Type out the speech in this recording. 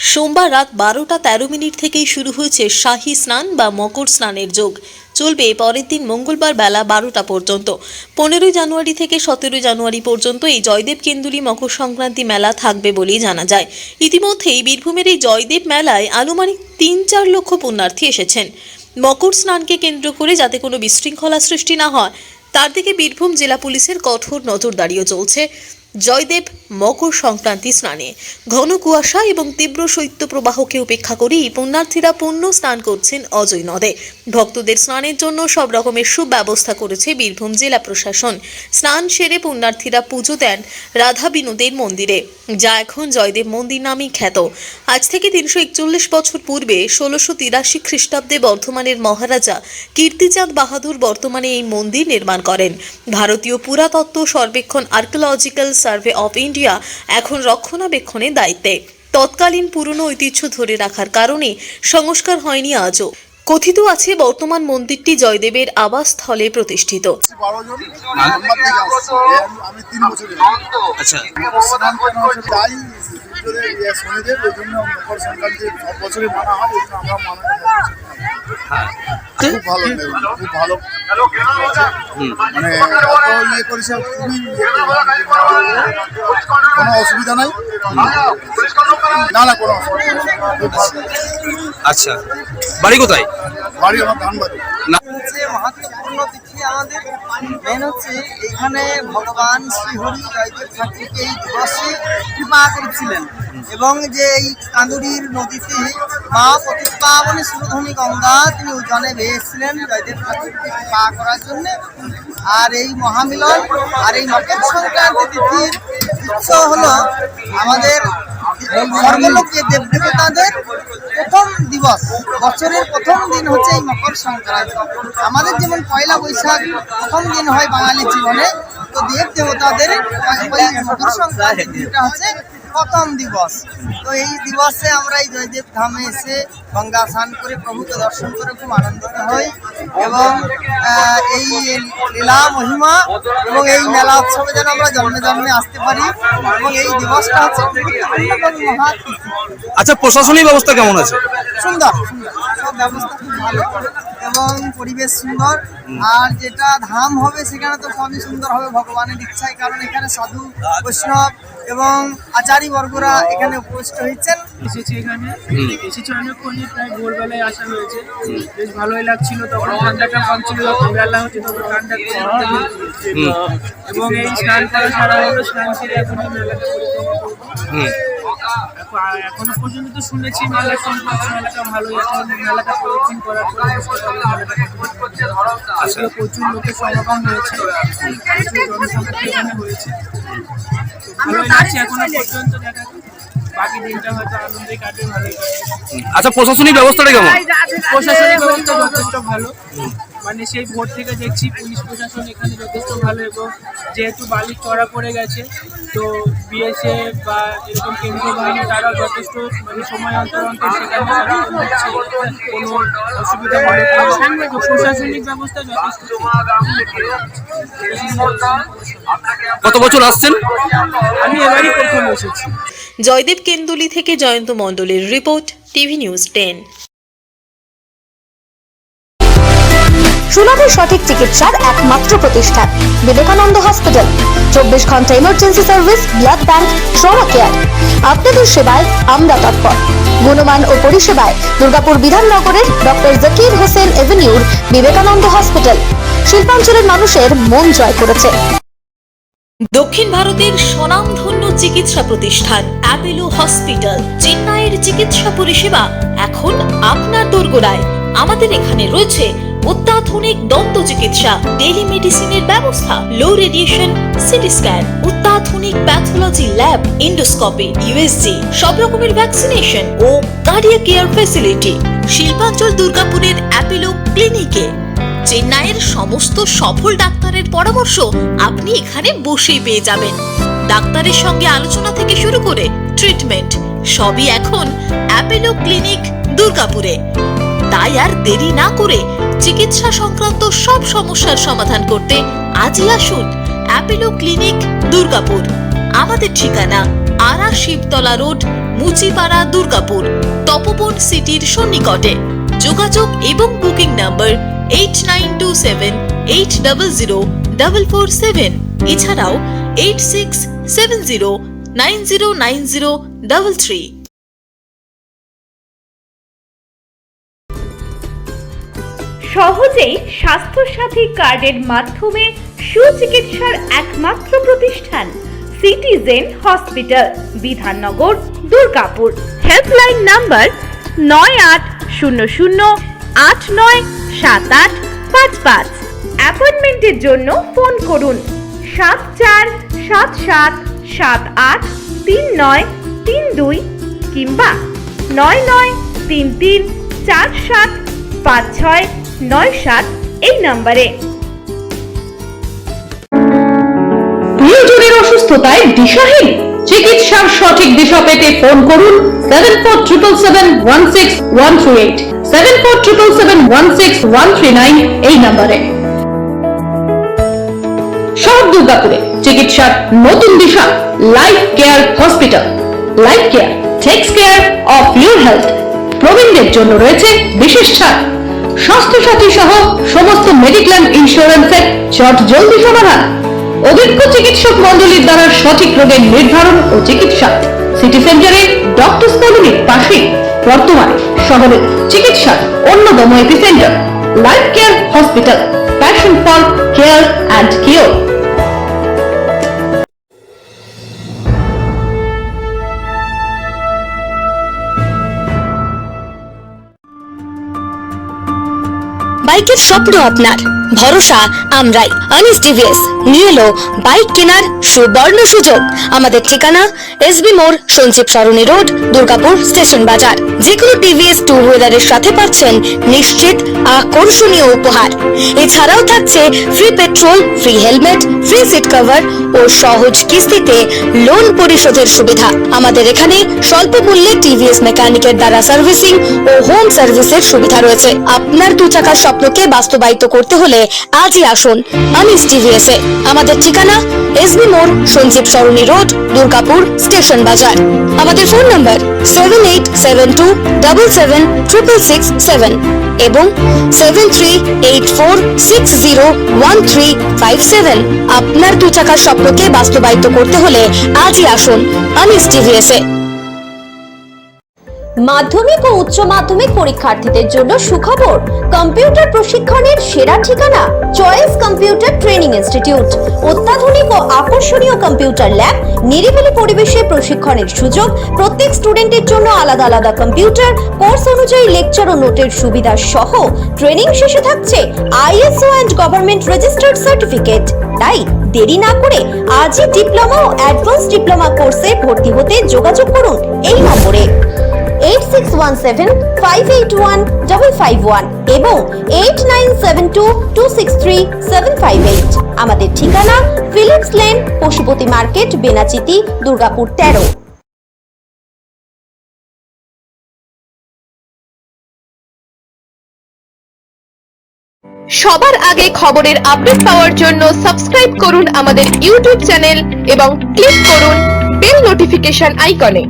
সোমবার রাত 12:13 থেকেই শুরু হয়েছে শাহী স্নান বা মকর স্নানের যোগ। চলবে পরের দিন মঙ্গলবার বেলা 12টা পর্যন্ত। 15 জানুয়ারি থেকে 17 জানুয়ারি পর্যন্ত এই জয়দেব কেন্দুলি মকর সংক্রান্তি মেলা থাকবে বলেই জানা যায়। ইতিমধ্যেই বীরভূমের এই জয়দেব মেলায় আনুমানিক 3-4 লক্ষ পুণ্যার্থী এসেছেন। মকর স্নানকে কেন্দ্র করে যাতে কোনো বিশৃঙ্খলা সৃষ্টি না হয় তার দিকে বীরভূম জেলা পুলিশের কঠোর নজরদারিও চলছে। জয়দেব মকর সংক্রান্তি স্নানে ঘন কুয়াশা এবং তীব্র শৈত্যপ্রবাহকে উপেক্ষা করেই পুণ্যার্থীরা পুণ্য স্নান করছেন অজয় নদে। ভক্তদের স্নানের জন্য সব রকমের সুব্যবস্থা করেছে বীরভূম জেলা প্রশাসন। স্নান সেরে পুণ্যার্থীরা পুজো দেন রাধা বিনোদের মন্দিরে, যা এখন জয়দেব মন্দির নামেই খ্যাত। আজ থেকে 341 বছর পূর্বে 1683 খ্রিস্টাব্দে বর্ধমানের মহারাজা কীর্তিচাঁদ বাহাদুর বর্তমানে এই মন্দির নির্মাণ করেন। ভারতীয় পুরাতত্ত্ব সর্বেক্ষণ আর্কিওলজিক্যাল সার্ভে অফ ইন্ডিয়া এখন রক্ষণাবেক্ষণের দায়িত্বে। তৎকালীন পুরনো ঐতিহ্য ধরে রাখার কারণে সংস্কার হয়নি আজও। কথিত আছে বর্তমান মন্দিরটি জয়দেবের আবাসস্থলে প্রতিষ্ঠিত। খুব ভালো, খুব ভালো, মানে ইয়ে করেছে, খুবই কোনো অসুবিধা নাই, না কোনো অসুবিধা। আচ্ছা, বাড়ি কোথায়? বাড়ি আমার ধানবাড়ি। মহত্বপূর্ণ তিথি আমাদের মেন হচ্ছে এখানে ভগবান শ্রীহরি জয়দেব ঠাকুরকে এই দিবসে কৃপা করেছিলেন এবং যে এই কাঁদুরির নদীতে মা পতিতপাবনী সুরধনী গঙ্গা তিনি উজানে বেয়েছিলেন জয়দেব ঠাকুরকে কৃপা করার জন্য। আর এই মহামিলন আর এই মকর সংক্রান্তি তিথির উৎস হলো আমাদের সর্বলোকে দেবদেবতাদের প্রথম দিবস, বছরের প্রথম দিন হচ্ছে এই মকর সংক্রান্তি। আমাদের যেমন পয়লা বৈশাখ প্রথম দিন হয় বাঙালি জীবনে, তো দেব দেবতাদের মকর সংক্রান্তি দিনটা হচ্ছে প্রথম দিবস। তো এই দিবসে আমরা এই জয়দেব ধামে এসে গঙ্গা স্নান করে প্রভুকে দর্শন করে খুব আনন্দিত হই এবং এই লীলা মহিমা এবং এই মেলা উৎসবে যেন আমরা জন্মে জন্মে আসতে পারি এবং এই দিবসটা হচ্ছে মহা। আচ্ছা, প্রশাসনিক ব্যবস্থা কেমন আছে? সুন্দর সুন্দর, সব ব্যবস্থা খুব ভালো এবং পরিবেশ সুন্দর। আর যেটা ধাম হবে সেখানে তো সবই সুন্দর হবে ভগবানের ইচ্ছায়, কারণ এখানে সাধু বৈষ্ণব এবং আচার্য বর্গরা এখানে উপস্থিত হয়েছেন। এসেছি অনেকক্ষণই, প্রায় ভোরবেলায় আসা হয়েছে, বেশ ভালোই লাগছিল। তখন ঠান্ডাটা কম ছিল, যখন বেলা হচ্ছে তখন ঠান্ডা এবং এই স্নান করা সারা হলো, স্নান সেরে এখন মেলাটা এখনো পর্যন্ত তো শুনেছি মেলা সম্পর্কে, মেলাটা ভালোই, এখন মেলাটা পরিদর্শন করার পর প্রচুর লোকের সমাগম হয়েছে, প্রচুর জনসংখ্যা এখানে হয়েছে, ভালোই লাগছে এখনো পর্যন্ত। দেখা বাকি দিনটা হয়তো আনন্দে কাটে, ভালোই কাটে। আচ্ছা, প্রশাসনিক ব্যবস্থাটা কেমন? প্রশাসনিক ব্যবস্থা যথেষ্ট ভালো, মানে সেই ভোর থেকে দেখছি পুলিশ প্রশাসন এখানে যথেষ্ট ভালো এবং যেহেতু বালি চড়া পড়ে গেছে তো বিএসএফ বা এরকম কেন্দ্রীয় বাহিনী তারাও যথেষ্ট মানে সময় অন্তর অন্তর সেখানে সচেতন হচ্ছে, কোনো অসুবিধা মনে করছে না। তো প্রশাসনিক ব্যবস্থা যথেষ্ট। কত বছর আসছেন? আমি এবারই প্রথম এসেছি। জয়দেব কেন্দুলি থেকে জয়ন্ত মণ্ডলের রিপোর্ট, টিভি নিউজ 10। সুলভের সঠিক চিকিৎসার একমাত্র প্রতিষ্ঠান বিবেকানন্দ হসপিটাল। 24 ঘন্টা emergency service, blood bank, trauma care. আপনাদের সেবায় আমরা তৎপর। গুণমান ও পরিষেবায় দুর্গাপুর বিধাননগরের ডক্টর জাকির হোসেন এভিনিউর বিবেকানন্দ হসপিটাল শিল্পাঞ্চলের মানুষের মন জয় করেছে। দক্ষিণ ভারতের স্বনামধন্য চিকিৎসা প্রতিষ্ঠান অ্যাপেলো হসপিটাল, চেন্নাইয়ের চিকিৎসা পরিষেবা এখন আপনার দোরগোড়ায়। আমাদের এখানে রয়েছে অত্যাধুনিক দন্ত চিকিৎসা, টেলিমেডিসিনের ব্যবস্থা, লো রেডিয়েশন সিটি স্ক্যান, অত্যাধুনিক প্যাথোলজি ল্যাব, ইন্ডোস্কোপি, ইউএসজি, সব রকমের ভ্যাকসিনেশন ও কার্ডিয়াক কেয়ার ফ্যাসিলিটি। শিল্পাঞ্চল দুর্গাপুরের অ্যাপেলো ক্লিনিকে চেন্নাইয়ের সমস্ত সফল ডাক্তারের পরামর্শ আপনি এখানে বসেই পেয়ে যাবেন। ডাক্তারের সঙ্গে আলোচনা থেকে শুরু করে ট্রিটমেন্ট সবই এখন অ্যাপেলো ক্লিনিক দুর্গাপুরে। তাই আর দেরি না করে চিকিৎসা সংক্রান্ত সব সমস্যার সমাধান করতে আজই আসুন অ্যাপেলো ক্লিনিক দুর্গাপুর। আমাদের ঠিকানা তারা শিবতলা রোড, মুচিপাড়া, দুর্গাপুর, তপোবন সিটির সন্নিকটে। যোগাযোগ এবং বুকিং নাম্বার 8927800447, এছাড়াও 8670909033। সহজেই স্বাস্থ্যসাথী কার্ডের মাধ্যমে সুচিকিৎসার একমাত্র প্রতিষ্ঠান citizen hospital, Bidhannagar, Durgapur. Helpline number 9800897855। অ্যাপয়েন্টমেন্টের জন্য ফোন করুন 7477783932 কিংবা 9933475697 এই নম্বরে। প্রিয়জনের অসুস্থতায় দিশাহীন, চিকিৎসার সঠিক দিশা পেতে ফোন করুন 7477716138, 7477716139 এই নম্বরে। শহর দুর্গাপুরে চিকিৎসার নতুন দিশা life care hospital. Life care takes care of your health. প্রবীণদের জন্য রয়েছে বিশেষ ছাড়। স্বাস্থ্যসাথী সহ সমস্ত মেডিক্লেম ইন্স্যুরেন্সের চট জলদি সমাধান। অভিজ্ঞ চিকিৎসক মন্ডলীর দ্বারা সঠিক রোগের নির্ধারণ ও চিকিৎসা। সিটি সেন্টারে ডক্টরস কলোনির পাশে বর্তমানে শহরের চিকিৎসার অন্যতম epicentre life care hospital, passion for care and cure. বাইকের স্বপ্ন আপনার, ভরসা আমরাই। আনিস টিভিএস নিয়ে এলো বাইক কেনার সুবর্ণ সুযোগ। আমাদের ঠিকানা এসবি মোড়, সঞ্জীব সরণি রোড, দুর্গাপুর স্টেশন বাজার। যে কোনো টিভিএস টু হুইলারের সাথে পাচ্ছেন নিশ্চিত আকর্ষণীয় উপহার। এছাড়াও থাকছে free petrol, free helmet, free seat cover ও সহজ কিস্তিতে লোন পরিশোধের সুবিধা। আমাদের এখানে স্বল্প মূল্যে টিভিএস মেকানিকের দ্বারা সার্ভিসিং ও হোম সার্ভিসের সুবিধা রয়েছে। আপনার 2 টাকার স্বপ্নকে বাস্তবায়িত করতে হলে আজই আসুন আনিস টিভিএস এ। আমাদের ঠিকানা এসবি মোড়, সঞ্জীব সরণি রোড, দুর্গাপুর স্টেশন বাজার। আমাদের ফোন নাম্বার 7872776667 এবং 7384601357। আপনার 2 টাকার স্বপ্নকে বাস্তবায়িত করতে হলে আজই আসুন আনিস টিভিএস এ। মাধ্যমিক ও উচ্চ মাধ্যমিক পরীক্ষার্থীদের জন্য সুখবর, কম্পিউটার প্রশিক্ষণের সেরা ঠিকানা চয়েস কম্পিউটার ট্রেনিং ইনস্টিটিউট। অত্যাধুনিক ও আকর্ষণীয় কম্পিউটার ল্যাব, নিরিবিলি পরিবেশে প্রশিক্ষণের সুযোগ, প্রত্যেক স্টুডেন্টের জন্য আলাদা আলাদা কম্পিউটার, কোর্স অনুযায়ী লেকচার ও নোটের সুবিধা সহ ট্রেনিং শেষে থাকছে ISO and government registered certificate. তাই দেরি না করে আজই ডিপ্লোমা ও অ্যাডভান্স ডিপ্লোমা কোর্সে ভর্তি হতে যোগাযোগ করুন এই নম্বরে 8617581551 এবং 8972263758। আমাদের ঠিকানা Philips lane, Pashupati market, Benachiti, Durgapur 13। সবার আগে খবরের আপডেট পাওয়ার জন্য সাবস্ক্রাইব করুন আমাদের ইউটিউব চ্যানেল এবং ক্লিক করুন বেল নোটিফিকেশন আইকনে।